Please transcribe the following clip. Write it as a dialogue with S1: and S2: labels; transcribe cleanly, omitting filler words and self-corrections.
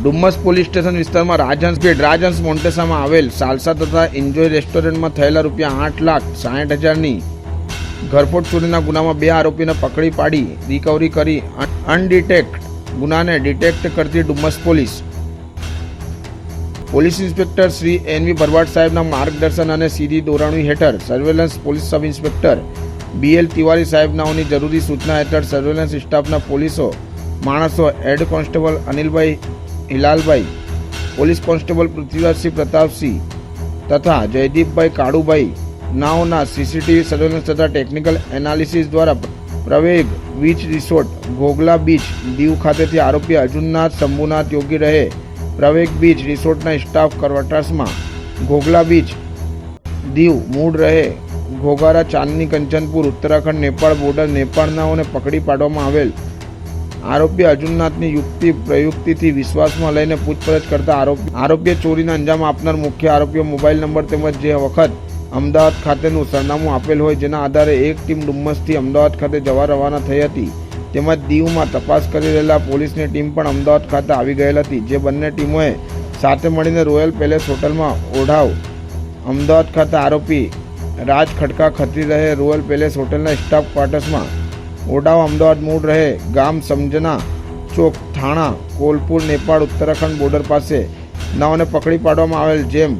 S1: Dumas police station વિસ્તારમાં રાજહંસ મોન્ટેસામાં આવેલ salsa તથા એન્જોય રેસ્ટોરન્ટમાં થયેલા ₹8,60,000ની ઘરફોડ ચોરીના ગુનામાં 2 આરોપીને પકડી પાડી રિકવરી કરી અનડિટેક્ટ ગુનાને ડિટેક્ટ કરતી Dumas police inspector Shri NV ભરવાડ સાહેબના માર્ગદર્શન અને સીધી દોરણી હેઠળ surveillance police sub inspector BL Tiwari સાહેબનાઓની જરૂરી સૂચના હેઠળ સર્વેલન્સ સ્ટાફના માણસો હેડ કોન્સ્ટેબલ અનિલભાઈ હિલાલભાઈ, પોલીસ કોન્સ્ટેબલ પૃથ્વીરાજસિંહ પ્રતાપસિંહ તથા જયદીપભાઈ કાળુભાઈ નાઓના સીસીટીવી સર્વેલન્સ તથા ટેકનિકલ એનાલિસિસ દ્વારા પ્રવેગ beach resort Ghoghla beach Diu ખાતેથી આરોપી અર્જુનનાથ શંભુનાથ યોગી રહે પ્રવેગ beach રિસોર્ટના staff ક્વાર્ટર્સમાં Ghoghla beach Diu મૂળ રહે ઘોઘારા ચાંદની કંચનપુર ઉત્તરાખંડ નેપાળ બોર્ડર નેપાળનાઓને પકડી પાડવામાં આવેલ આરોપી અર્જુનનાથની યુક્તિ પ્રયુક્તિથી વિશ્વાસમાં લઈને પૂછપરછ કરતા આરોપીએ ચોરીને અંજામ આપનાર મુખ્ય આરોપીઓ મોબાઈલ નંબર તેમજ જે વખત અમદાવાદ ખાતેનું સરનામું આપેલ હોય જેના આધારે એક ટીમ ડુમ્મસથી અમદાવાદ ખાતે જવા રવાના થઈ હતી તેમજ દીવમાં તપાસ કરી રહેલા પોલીસની ટીમ પણ અમદાવાદ ખાતે આવી ગયેલ હતી જે બંને ટીમોએ સાથે મળીને રોયલ પેલેસ હોટલમાં ઓઢાવ અમદાવાદ ખાતે આરોપી રાજ ખડકા ખતરી રહે રોયલ પેલેસ હોટલના સ્ટાફ ક્વાર્ટર્સમાં ઓઢાવ અમદાવાદ મૂળ રહે ગામ સમજના ચોક થાણા કોલપુર નેપાળ ઉત્તરાખંડ બોર્ડર પાસે નાઓને પકડી પાડવામાં આવેલ જેમ